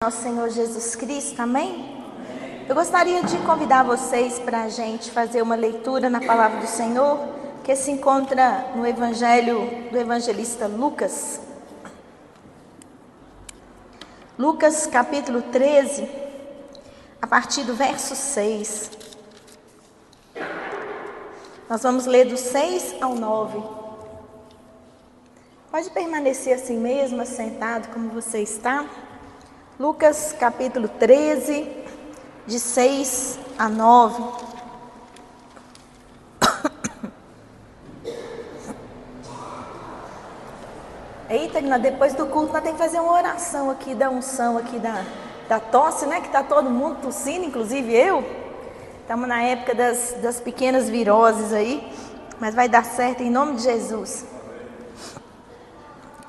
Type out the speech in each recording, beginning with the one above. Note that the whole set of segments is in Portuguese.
Nosso Senhor Jesus Cristo, amém? Eu gostaria de convidar vocês para a gente fazer uma leitura na palavra do Senhor, que se encontra no Evangelho do evangelista Lucas. Lucas capítulo 13, a partir do verso 6. Nós vamos ler do 6 ao 9. Pode permanecer assim mesmo, assentado como você está. Lucas capítulo 13, de 6 a 9. Eita, depois do culto nós temos que fazer uma oração aqui, da unção aqui da tosse, né? Que está todo mundo tossindo, inclusive eu. Estamos na época das pequenas viroses aí, mas vai dar certo em nome de Jesus.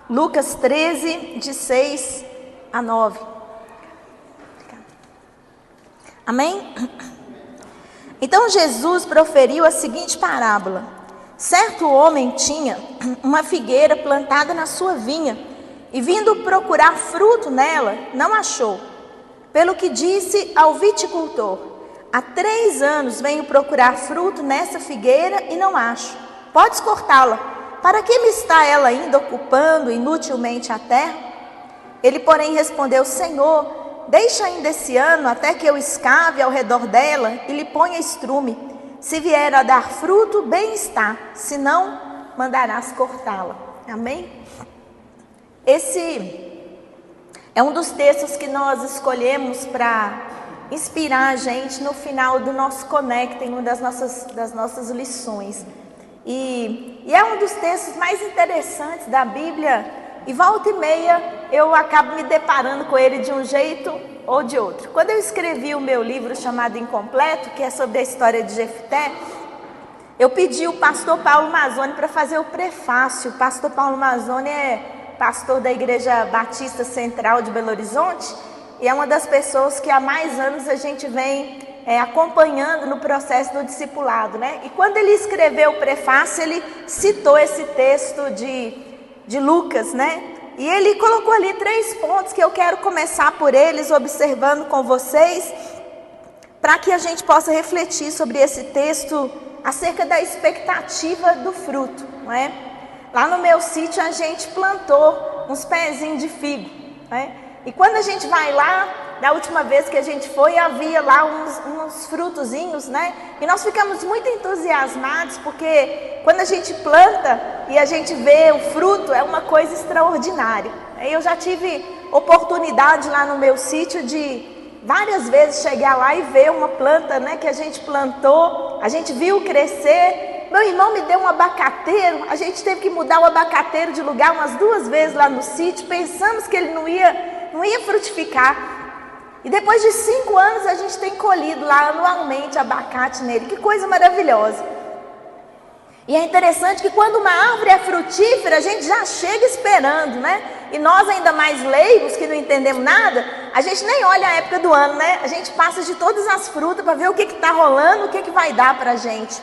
Lucas 13, de 6 a 9. Amém? Então Jesus proferiu a seguinte parábola: certo homem tinha uma figueira plantada na sua vinha, e vindo procurar fruto nela, não achou. Pelo que disse ao viticultor: há 3 anos venho procurar fruto nessa figueira e não acho. Podes cortá-la. Para que me está ela ainda ocupando inutilmente a terra? Ele, porém, respondeu: Senhor, deixa ainda esse ano até que eu escave ao redor dela e lhe ponha estrume. Se vier a dar fruto, bem está. Se não, mandarás cortá-la. Amém? Esse é um dos textos que nós escolhemos para inspirar a gente no final do nosso Conecta, em uma das nossas lições. E é um dos textos mais interessantes da Bíblia. E volta e meia eu acabo me deparando com ele de um jeito ou de outro. Quando eu escrevi o meu livro chamado Incompleto, que é sobre a história de Jefté, eu pedi o pastor Paulo Mazzoni para fazer o prefácio. O pastor Paulo Mazzoni é pastor da Igreja Batista Central de Belo Horizonte e é uma das pessoas que há mais anos a gente vem acompanhando no processo do discipulado, né? E quando ele escreveu o prefácio, ele citou esse texto de Lucas, né? E ele colocou ali 3 pontos que eu quero começar por eles, observando com vocês, para que a gente possa refletir sobre esse texto acerca da expectativa do fruto, não é? Lá no meu sítio a gente plantou uns pezinhos de figo, né? E quando a gente vai lá, da última vez que a gente foi, havia lá uns frutozinhos, né? E nós ficamos muito entusiasmados, porque quando a gente planta e a gente vê o fruto, é uma coisa extraordinária. Eu já tive oportunidade lá no meu sítio de várias vezes chegar lá e ver uma planta, né, que a gente plantou, a gente viu crescer. Meu irmão me deu um abacateiro, a gente teve que mudar o abacateiro de lugar umas 2 vezes lá no sítio, pensamos que ele não ia frutificar. E depois de 5 anos a gente tem colhido lá anualmente abacate nele. Que coisa maravilhosa. E é interessante que quando uma árvore é frutífera, a gente já chega esperando, né? E nós ainda mais leigos, que não entendemos nada, a gente nem olha a época do ano, né? A gente passa de todas as frutas para ver o que está rolando, o que vai dar para a gente.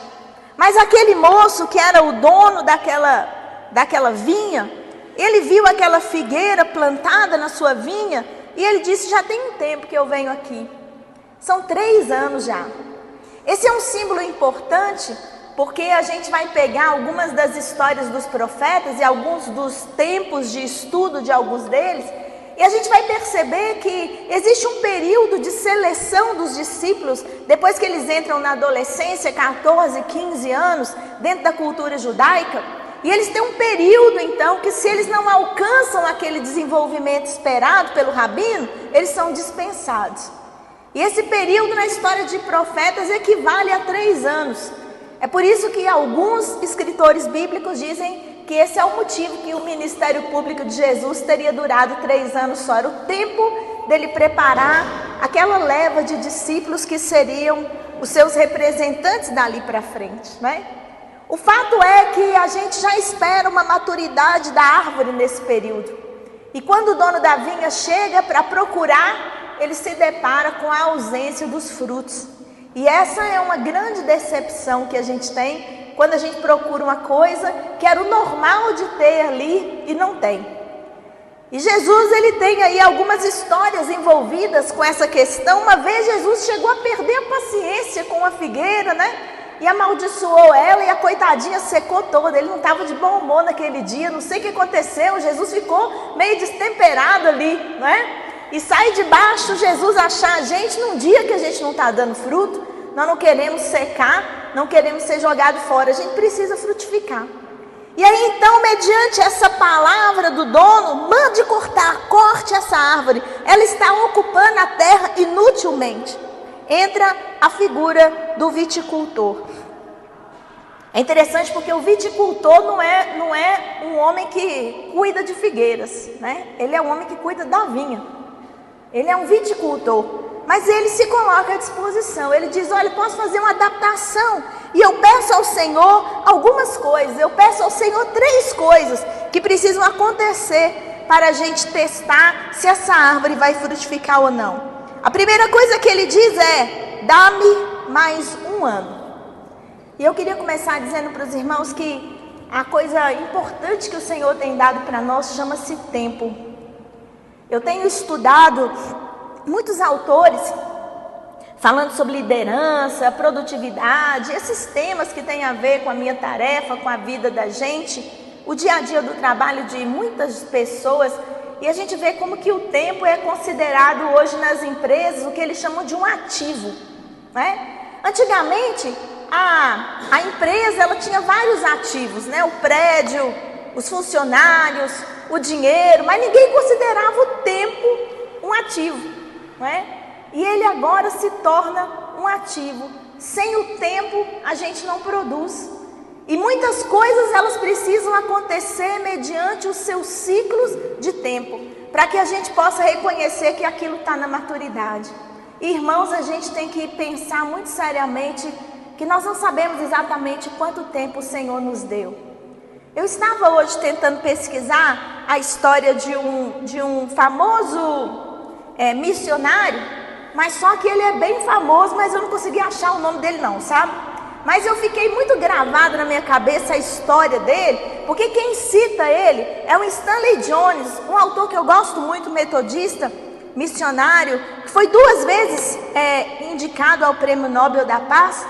Mas aquele moço que era o dono daquela vinha, ele viu aquela figueira plantada na sua vinha, e ele disse: já tem um tempo que eu venho aqui. São 3 anos já. Esse é um símbolo importante, porque a gente vai pegar algumas das histórias dos profetas e alguns dos tempos de estudo de alguns deles, e a gente vai perceber que existe um período de seleção dos discípulos, depois que eles entram na adolescência, 14, 15 anos, dentro da cultura judaica. E eles têm um período, então, que se eles não alcançam aquele desenvolvimento esperado pelo rabino, eles são dispensados. E esse período na história de profetas equivale a 3 anos. É por isso que alguns escritores bíblicos dizem que esse é o motivo que o ministério público de Jesus teria durado 3 anos só. Era o tempo dele preparar aquela leva de discípulos que seriam os seus representantes dali para frente, né? O fato é que a gente já espera uma maturidade da árvore nesse período. E quando o dono da vinha chega para procurar, ele se depara com a ausência dos frutos. E essa é uma grande decepção que a gente tem quando a gente procura uma coisa que era o normal de ter ali e não tem. E Jesus, ele tem aí algumas histórias envolvidas com essa questão. Uma vez Jesus chegou a perder a paciência com a figueira, né? E amaldiçoou ela e a coitadinha secou toda. Ele não estava de bom humor naquele dia, não sei o que aconteceu. Jesus ficou meio destemperado ali, né? E sai de baixo Jesus achar a gente num dia que a gente não está dando fruto. Nós não queremos secar, não queremos ser jogado fora, a gente precisa frutificar. E aí então, mediante essa palavra do dono, mande cortar, corte essa árvore. Ela está ocupando a terra inutilmente. Entra a figura do viticultor. É interessante porque o viticultor não é um homem que cuida de figueiras, né? Ele é um homem que cuida da vinha. Ele é um viticultor. Mas ele se coloca à disposição. Ele diz, olha, posso fazer uma adaptação. E eu peço ao Senhor algumas coisas. Eu peço ao Senhor 3 coisas que precisam acontecer para a gente testar se essa árvore vai frutificar ou não. A primeira coisa que ele diz é, dá-me mais 1 ano. E eu queria começar dizendo para os irmãos que a coisa importante que o Senhor tem dado para nós chama-se tempo. Eu tenho estudado muitos autores falando sobre liderança, produtividade, esses temas que têm a ver com a minha tarefa, com a vida da gente, o dia a dia do trabalho de muitas pessoas. E a gente vê como que o tempo é considerado hoje nas empresas o que eles chamam de um ativo, né? Antigamente, a empresa ela tinha vários ativos, né? O prédio, os funcionários, o dinheiro, mas ninguém considerava o tempo um ativo, né? E ele agora se torna um ativo. Sem o tempo, a gente não produz. E muitas coisas elas precisam acontecer mediante os seus ciclos de tempo, para que a gente possa reconhecer que aquilo está na maturidade. E, irmãos, a gente tem que pensar muito seriamente que nós não sabemos exatamente quanto tempo o Senhor nos deu. Eu estava hoje tentando pesquisar a história de um famoso missionário, mas só que ele é bem famoso, mas eu não consegui achar o nome dele não, sabe? Mas eu fiquei muito gravado na minha cabeça a história dele, porque quem cita ele é o Stanley Jones, um autor que eu gosto muito, metodista, missionário, que foi 2 vezes indicado ao Prêmio Nobel da Paz.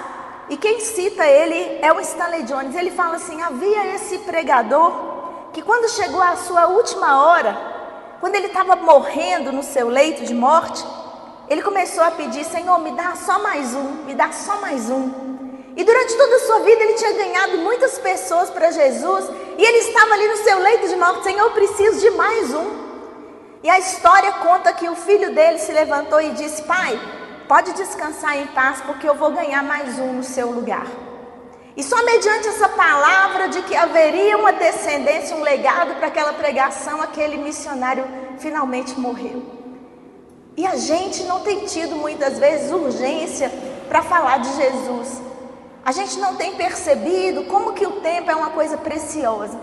E quem cita ele é o Stanley Jones. Ele fala assim, havia esse pregador que quando chegou a sua última hora, quando ele estava morrendo no seu leito de morte, ele começou a pedir, Senhor, me dá só mais um, me dá só mais um. E durante toda a sua vida ele tinha ganhado muitas pessoas para Jesus. E ele estava ali no seu leito de morte, Senhor, eu preciso de mais um. E a história conta que o filho dele se levantou e disse, pai, pode descansar em paz, porque eu vou ganhar mais um no seu lugar. E só mediante essa palavra de que haveria uma descendência, um legado para aquela pregação, aquele missionário finalmente morreu. E a gente não tem tido muitas vezes urgência para falar de Jesus. A gente não tem percebido como que o tempo é uma coisa preciosa.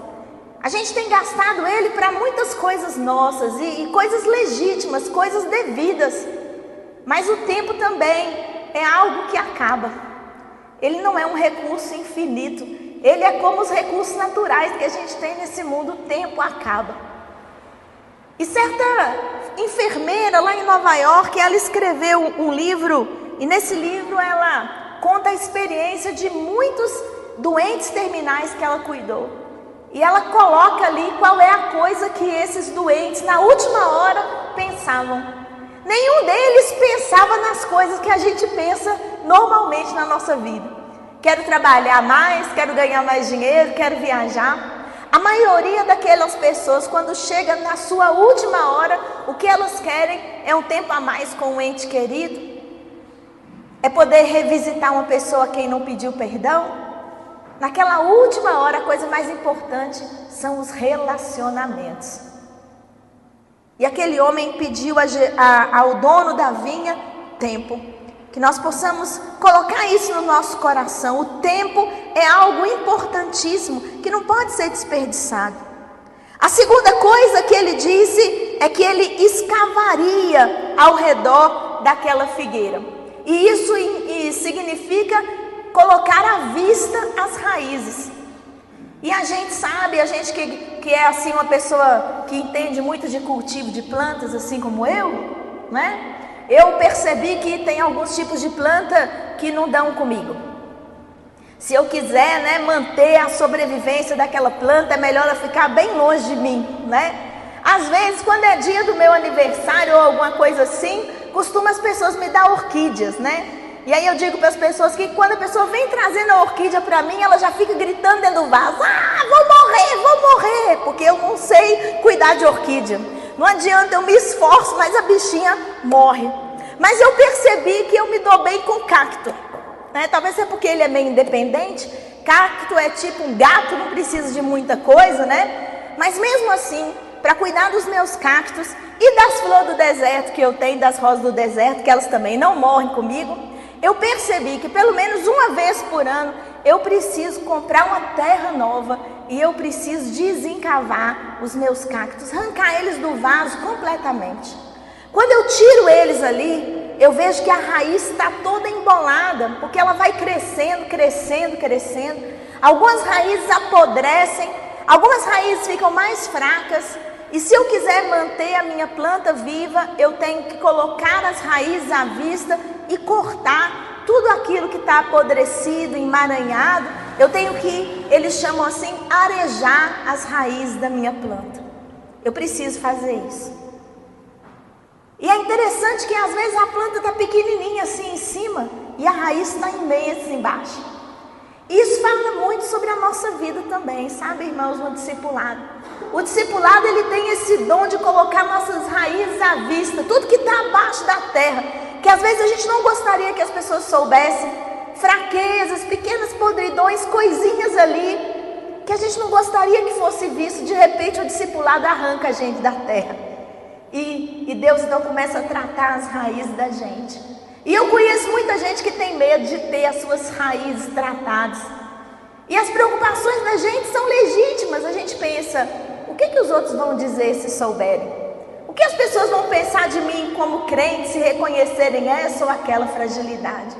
A gente tem gastado ele para muitas coisas nossas e coisas legítimas, coisas devidas. Mas o tempo também é algo que acaba. Ele não é um recurso infinito. Ele é como os recursos naturais que a gente tem nesse mundo, o tempo acaba. E certa enfermeira lá em Nova York, ela escreveu um livro, e nesse livro ela conta a experiência de muitos doentes terminais que ela cuidou. E ela coloca ali qual é a coisa que esses doentes, na última hora, pensavam. Nenhum deles pensava nas coisas que a gente pensa normalmente na nossa vida. Quero trabalhar mais, quero ganhar mais dinheiro, quero viajar. A maioria daquelas pessoas, quando chega na sua última hora, o que elas querem é um tempo a mais com um ente querido. É poder revisitar uma pessoa a quem não pediu perdão. Naquela última hora, a coisa mais importante são os relacionamentos. E aquele homem pediu ao dono da vinha tempo. Que nós possamos colocar isso no nosso coração. O tempo é algo importantíssimo que não pode ser desperdiçado. A segunda coisa que ele disse é que ele escavaria ao redor daquela figueira. E isso significa colocar à vista as raízes. E a gente sabe, a gente que é assim uma pessoa que entende muito de cultivo de plantas, assim como eu, né? Eu percebi que tem alguns tipos de planta que não dão comigo. Se eu quiser, né, manter a sobrevivência daquela planta, é melhor ela ficar bem longe de mim, né? Às vezes, quando é dia do meu aniversário ou alguma coisa assim, costumam as pessoas me dar orquídeas, né? E aí eu digo para as pessoas que quando a pessoa vem trazendo a orquídea para mim, ela já fica gritando dentro do vaso: ah, vou morrer, porque eu não sei cuidar de orquídea. Não adianta, eu me esforço, mas a bichinha morre. Mas eu percebi que eu me dou bem com cacto, né? Talvez seja porque ele é meio independente. Cacto é tipo um gato, não precisa de muita coisa, né? Mas mesmo assim, para cuidar dos meus cactos e das flores do deserto que eu tenho, das rosas do deserto, que elas também não morrem comigo, eu percebi que pelo menos uma vez por ano eu preciso comprar uma terra nova e eu preciso desencavar os meus cactos, arrancar eles do vaso completamente. Quando eu tiro eles ali, eu vejo que a raiz está toda embolada, porque ela vai crescendo, crescendo, crescendo. Algumas raízes apodrecem, algumas raízes ficam mais fracas. E se eu quiser manter a minha planta viva, eu tenho que colocar as raízes à vista e cortar tudo aquilo que está apodrecido, emaranhado. Eu tenho que, eles chamam assim, arejar as raízes da minha planta. Eu preciso fazer isso. E é interessante que às vezes a planta está pequenininha assim em cima e a raiz está imensa embaixo. Isso fala muito sobre a nossa vida também, sabe, irmãos, no discipulado. O discipulado, ele tem esse dom de colocar nossas raízes à vista, tudo que está abaixo da terra, que às vezes a gente não gostaria que as pessoas soubessem, fraquezas, pequenas podridões, coisinhas ali, que a gente não gostaria que fosse visto. De repente o discipulado arranca a gente da terra. E Deus então começa a tratar as raízes da gente. E eu conheço muita gente que tem medo de ter as suas raízes tratadas. E as preocupações da gente são legítimas. A gente pensa, o que os outros vão dizer se souberem? O que as pessoas vão pensar de mim como crente se reconhecerem essa ou aquela fragilidade?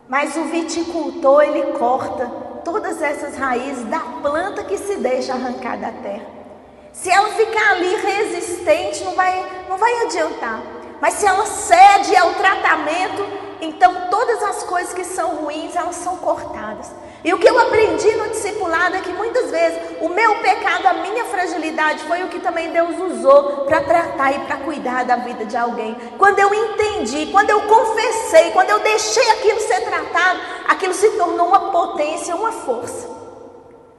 Mas o viticultor, ele corta todas essas raízes da planta que se deixa arrancar da terra. Se ela ficar ali resistente, não vai adiantar. Mas se ela cede ao tratamento, então todas as coisas que são ruins, elas são cortadas. E o que eu aprendi no discipulado é que muitas vezes o meu pecado, a minha fragilidade, foi o que também Deus usou para tratar e para cuidar da vida de alguém. Quando eu entendi, quando eu confessei, quando eu deixei aquilo ser tratado, aquilo se tornou uma potência, uma força.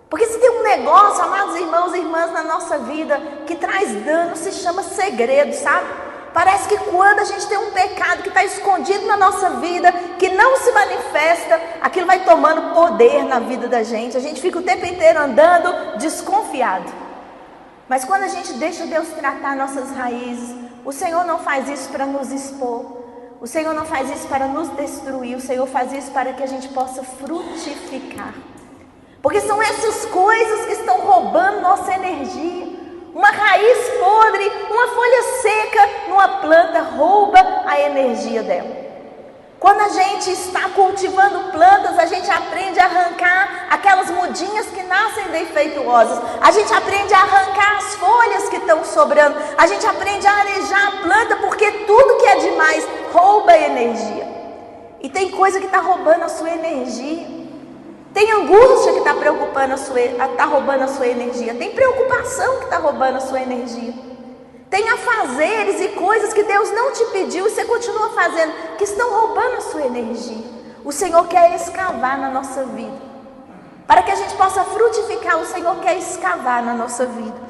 Porque se tem um negócio, amados irmãos e irmãs, na nossa vida que traz dano, se chama segredo, sabe? Parece que quando a gente tem um pecado que está escondido na nossa vida, que não se manifesta, aquilo vai tomando poder na vida da gente. A gente fica o tempo inteiro andando desconfiado. Mas quando a gente deixa Deus tratar nossas raízes, o Senhor não faz isso para nos expor. O Senhor não faz isso para nos destruir. O Senhor faz isso para que a gente possa frutificar. Porque são essas coisas que estão roubando nossa energia. Uma raiz podre, uma folha seca numa planta rouba a energia dela. Quando a gente está cultivando plantas, a gente aprende a arrancar aquelas mudinhas que nascem defeituosas. A gente aprende a arrancar as folhas que estão sobrando. A gente aprende a arejar a planta, porque tudo que é demais rouba energia. E tem coisa que está roubando a sua energia. Tem angústia que está roubando a sua energia. Tem preocupação que está roubando a sua energia. Tem afazeres e coisas que Deus não te pediu e você continua fazendo, que estão roubando a sua energia. O Senhor quer escavar na nossa vida. Para que a gente possa frutificar, o Senhor quer escavar na nossa vida.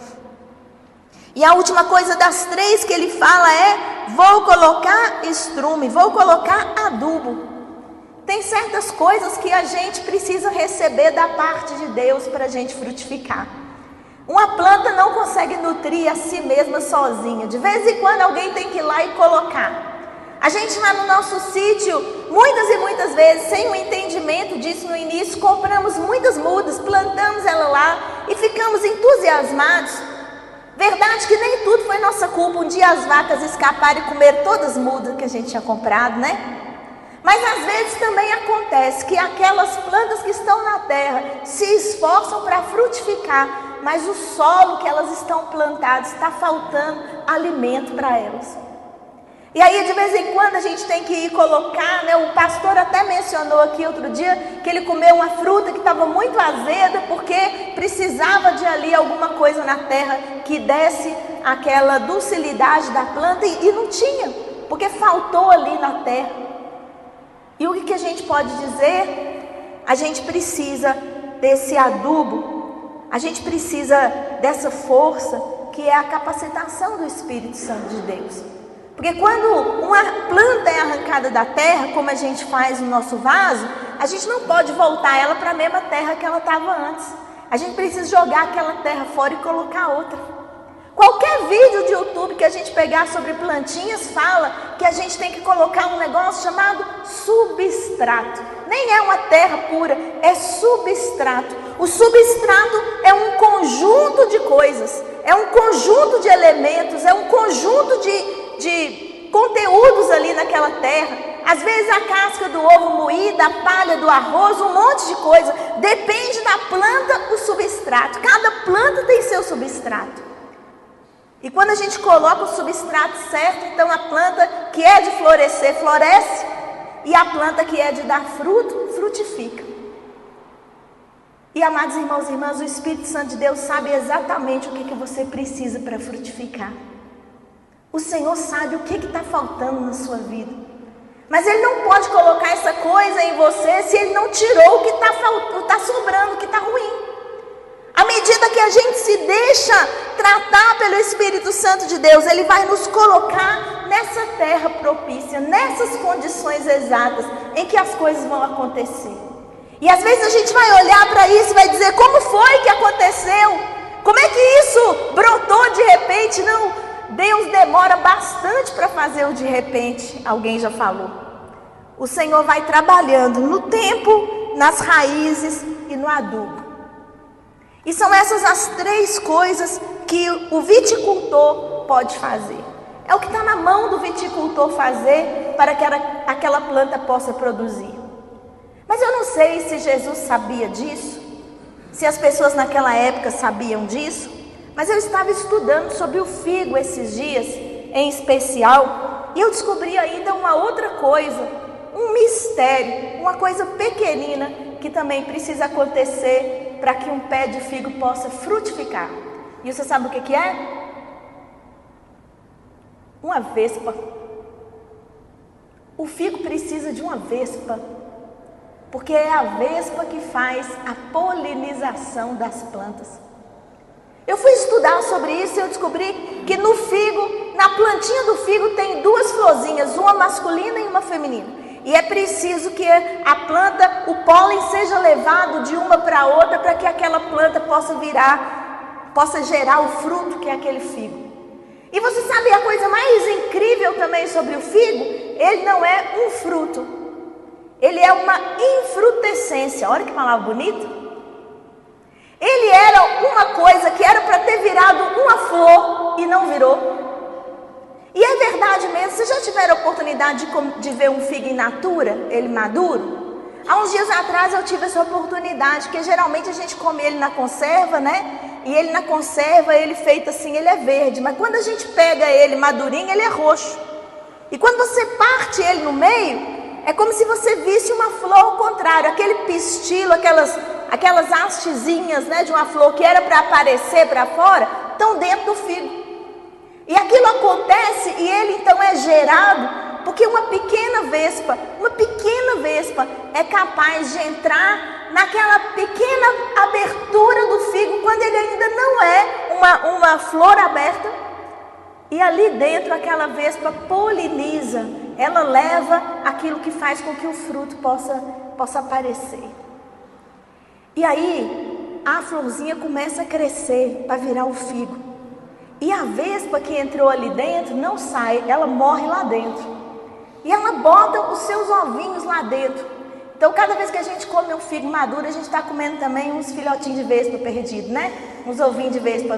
E a última coisa das 3 que ele fala é: vou colocar estrume, vou colocar adubo. Tem certas coisas que a gente precisa receber da parte de Deus para a gente frutificar. Uma planta não consegue nutrir a si mesma sozinha. De vez em quando alguém tem que ir lá e colocar. A gente lá no nosso sítio, muitas e muitas vezes, sem o entendimento disso no início, compramos muitas mudas, plantamos ela lá e ficamos entusiasmados. Verdade que nem tudo foi nossa culpa. Um dia as vacas escaparam e comeram todas as mudas que a gente tinha comprado, né? Mas às vezes também acontece que aquelas plantas que estão na terra se esforçam para frutificar, mas o solo que elas estão plantadas está faltando alimento para elas. E aí de vez em quando a gente tem que ir colocar, né? O pastor até mencionou aqui outro dia que ele comeu uma fruta que estava muito azeda porque precisava de ali alguma coisa na terra que desse aquela docilidade da planta e não tinha, porque faltou ali na terra. E o que a gente pode dizer? A gente precisa desse adubo, a gente precisa dessa força que é a capacitação do Espírito Santo de Deus. Porque quando uma planta é arrancada da terra, como a gente faz no nosso vaso, a gente não pode voltar ela para a mesma terra que ela estava antes. A gente precisa jogar aquela terra fora e colocar outra. Qualquer vídeo de YouTube que a gente pegar sobre plantinhas fala que a gente tem que colocar um negócio chamado substrato. Nem é uma terra pura, é substrato. O substrato é um conjunto de coisas, é um conjunto de elementos, é um conjunto de conteúdos ali naquela terra. Às vezes a casca do ovo moída, a palha do arroz, um monte de coisa. Depende da planta, o substrato. Cada planta tem seu substrato. E quando a gente coloca o substrato certo, então a planta que é de florescer, floresce. E a planta que é de dar fruto, frutifica. E amados irmãos e irmãs, o Espírito Santo de Deus sabe exatamente o que você precisa para frutificar. O Senhor sabe o que está faltando na sua vida. Mas Ele não pode colocar essa coisa em você se Ele não tirou o que está sobrando, o que está ruim. À medida que a gente se deixa tratar pelo Espírito Santo de Deus, Ele vai nos colocar nessa terra propícia, nessas condições exatas em que as coisas vão acontecer. E às vezes a gente vai olhar para isso e vai dizer, como foi que aconteceu? Como é que isso brotou de repente? Não, Deus demora bastante para fazer o de repente, alguém já falou. O Senhor vai trabalhando no tempo, nas raízes e no adubo. E são essas as três coisas que o viticultor pode fazer. É o que está na mão do viticultor fazer para que aquela planta possa produzir. Mas eu não sei se Jesus sabia disso, se as pessoas naquela época sabiam disso, mas eu estava estudando sobre o figo esses dias, em especial, e eu descobri ainda uma outra coisa, um mistério, uma coisa pequenina que também precisa acontecer para que um pé de figo possa frutificar. E você sabe o que é? Uma vespa. O figo precisa de uma vespa, porque é a vespa que faz a polinização das plantas. Eu fui estudar sobre isso e eu descobri que no figo, na plantinha do figo tem duas florzinhas, uma masculina e uma feminina. E é preciso que a planta, o pólen seja levado de uma para outra para que aquela planta possa gerar o fruto que é aquele figo. E você sabe a coisa mais incrível também sobre o figo? Ele não é um fruto, ele é uma infrutescência. Olha que palavra bonita. Ele era uma coisa que era para ter virado uma flor e não virou. E é verdade mesmo, vocês já tiveram a oportunidade de ver um figo in natura, ele maduro? Há uns dias atrás eu tive essa oportunidade, porque geralmente a gente come ele na conserva, né? E ele na conserva, ele feito assim, ele é verde. Mas quando a gente pega ele madurinho, ele é roxo. E quando você parte ele no meio, é como se você visse uma flor ao contrário. Aquele pistilo, aquelas hastezinhas, né, de uma flor que era para aparecer para fora, estão dentro do figo. E aquilo acontece e ele então é gerado porque uma pequena vespa é capaz de entrar naquela pequena abertura do figo quando ele ainda não é uma flor aberta. E ali dentro aquela vespa poliniza, ela leva aquilo que faz com que o fruto possa aparecer. E aí a florzinha começa a crescer para virar o figo. E a vespa que entrou ali dentro não sai, ela morre lá dentro. E ela bota os seus ovinhos lá dentro. Então cada vez que a gente come um figo maduro, a gente está comendo também uns filhotinhos de vespa perdido, né? Uns ovinhos de vespa.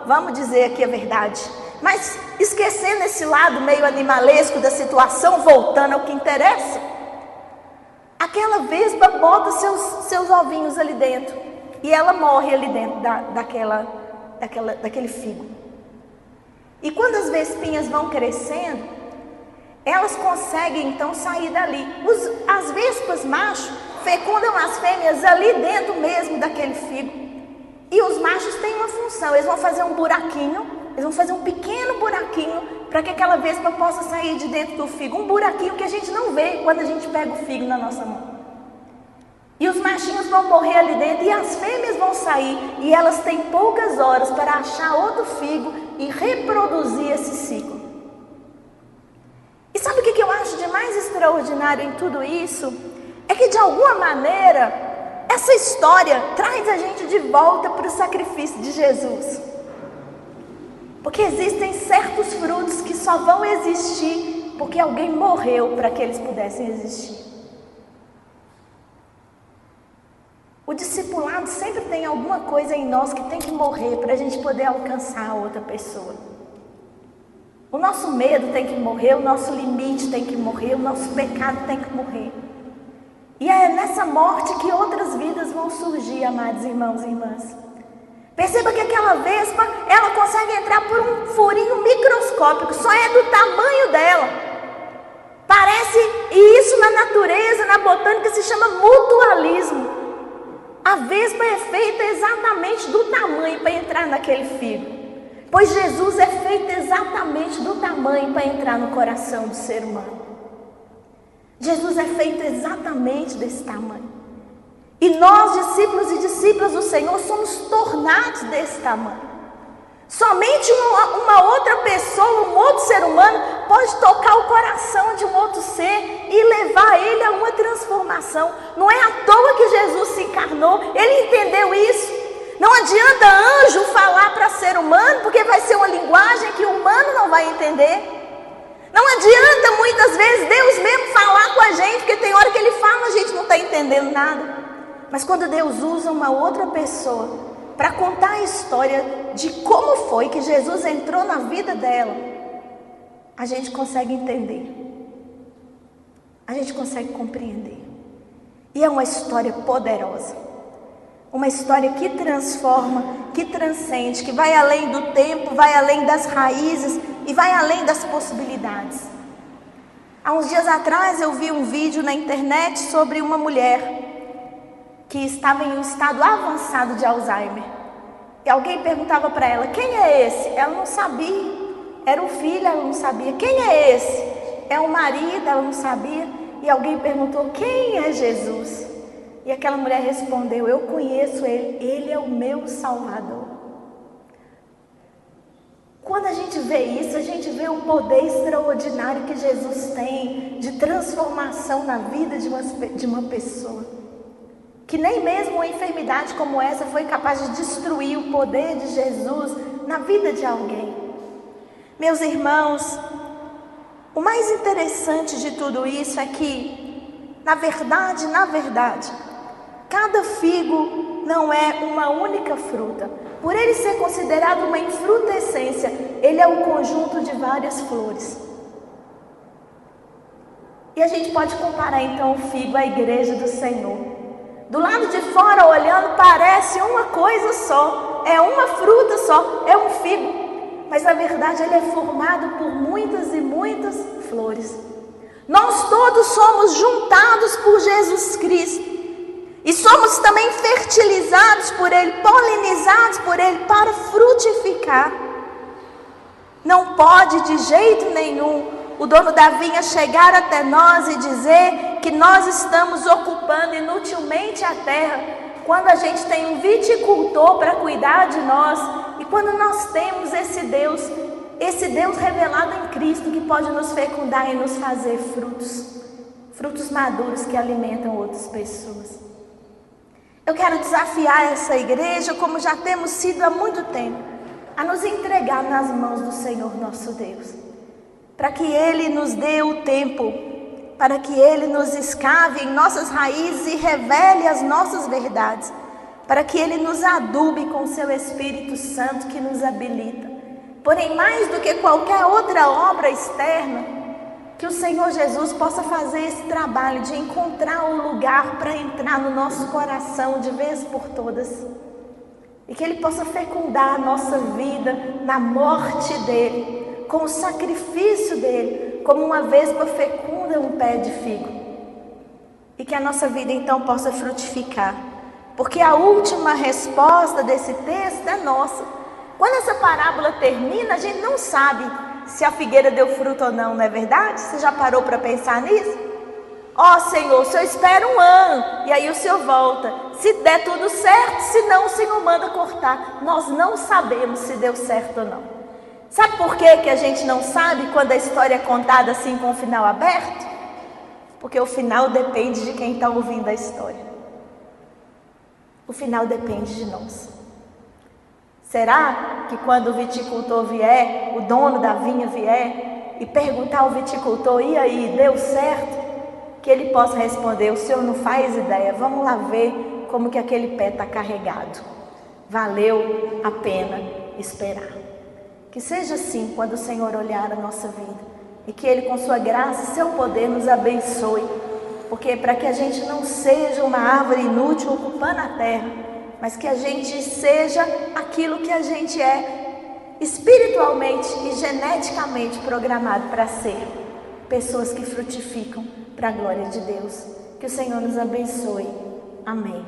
Vamos dizer aqui a verdade. Mas esquecendo esse lado meio animalesco da situação, voltando ao que interessa. Aquela vespa bota seus ovinhos ali dentro. E ela morre ali dentro daquele figo. E quando as vespinhas vão crescendo, elas conseguem então sair dali. As vespas machos fecundam as fêmeas ali dentro mesmo daquele figo. E os machos têm uma função, eles vão fazer um buraquinho, eles vão fazer um pequeno buraquinho para que aquela vespa possa sair de dentro do figo. Um buraquinho que a gente não vê quando a gente pega o figo na nossa mão. E os machinhos vão morrer ali dentro e as fêmeas vão sair. E elas têm poucas horas para achar outro figo e reproduzir esse ciclo. E sabe o que eu acho de mais extraordinário em tudo isso? É que de alguma maneira, essa história traz a gente de volta para o sacrifício de Jesus. Porque existem certos frutos que só vão existir porque alguém morreu para que eles pudessem existir. O discipulado sempre tem alguma coisa em nós que tem que morrer para a gente poder alcançar a outra pessoa. O nosso medo tem que morrer, o nosso limite tem que morrer, o nosso pecado tem que morrer. E é nessa morte que outras vidas vão surgir, amados irmãos e irmãs. Perceba que aquela vespa, ela consegue entrar por um furinho microscópico, só é do tamanho dela. Parece, e isso na natureza, na botânica, se chama mutualismo. A vespa é feita exatamente do tamanho para entrar naquele figo. Pois Jesus é feito exatamente do tamanho para entrar no coração do ser humano. Jesus é feito exatamente desse tamanho. E nós, discípulos e discípulas do Senhor, somos tornados desse tamanho. Somente uma outra pessoa, um outro ser humano, pode tocar o coração de um outro ser e levar ele a uma transformação. Não é à toa que Jesus se encarnou, ele entendeu isso. Não adianta anjo falar para ser humano, porque vai ser uma linguagem que o humano não vai entender. Não adianta muitas vezes Deus mesmo falar com a gente, porque tem hora que Ele fala, a gente não está entendendo nada. Mas quando Deus usa uma outra pessoa para contar a história de como foi que Jesus entrou na vida dela, a gente consegue entender. A gente consegue compreender. E é uma história poderosa. Uma história que transforma, que transcende, que vai além do tempo, vai além das raízes e vai além das possibilidades. Há uns dias atrás eu vi um vídeo na internet sobre uma mulher que estava em um estado avançado de Alzheimer. E alguém perguntava para ela, quem é esse? Ela não sabia. Era um filho, ela não sabia. Quem é esse? É o marido, ela não sabia. E alguém perguntou, quem é Jesus? E aquela mulher respondeu, eu conheço ele, ele é o meu Salvador. Quando a gente vê isso, a gente vê o poder extraordinário que Jesus tem de transformação na vida de uma pessoa. Que nem mesmo uma enfermidade como essa foi capaz de destruir o poder de Jesus na vida de alguém. Meus irmãos, o mais interessante de tudo isso é que, na verdade, cada figo não é uma única fruta. Por ele ser considerado uma infrutescência, ele é um conjunto de várias flores. E a gente pode comparar então o figo à igreja do Senhor. Do lado de fora, olhando, parece uma coisa só, é uma fruta só, é um figo. Mas na verdade ele é formado por muitas e muitas flores. Nós todos somos juntados por Jesus Cristo. E somos também fertilizados por Ele, polinizados por Ele para frutificar. Não pode de jeito nenhum o dono da vinha chegar até nós e dizer que nós estamos ocupando inutilmente a terra, quando a gente tem um viticultor para cuidar de nós e quando nós temos esse Deus revelado em Cristo que pode nos fecundar e nos fazer frutos maduros que alimentam outras pessoas. Eu quero desafiar essa igreja, como já temos sido há muito tempo, a nos entregar nas mãos do Senhor nosso Deus, para que Ele nos dê o tempo, para que Ele nos escave em nossas raízes e revele as nossas verdades, para que Ele nos adube com o seu Espírito Santo que nos habilita, Porém, mais do que qualquer outra obra externa, que o Senhor Jesus possa fazer esse trabalho de encontrar um lugar para entrar no nosso coração de vez por todas. E que Ele possa fecundar a nossa vida na morte dEle, com o sacrifício dEle, como uma vespa fecunda um pé de figo. E que a nossa vida então possa frutificar. Porque a última resposta desse texto é nossa. Quando essa parábola termina, a gente não sabe se a figueira deu fruto ou não, não é verdade? Você já parou para pensar nisso? Ó Senhor, o Senhor espera 1 ano e aí o Senhor volta. Se der tudo certo, se não, o Senhor manda cortar. Nós não sabemos se deu certo ou não. Sabe por que a gente não sabe quando a história é contada assim com o final aberto? Porque o final depende de quem está ouvindo a história. O final depende de nós. Será que quando o viticultor vier, o dono da vinha vier e perguntar ao viticultor, e aí, deu certo? Que ele possa responder, o senhor não faz ideia, vamos lá ver como que aquele pé está carregado. Valeu a pena esperar. Que seja assim quando o Senhor olhar a nossa vida e que Ele com sua graça e seu poder nos abençoe. Porque para que a gente não seja uma árvore inútil ocupando a terra, mas que a gente seja aquilo que a gente é espiritualmente e geneticamente programado para ser. Pessoas que frutificam para a glória de Deus. Que o Senhor nos abençoe. Amém.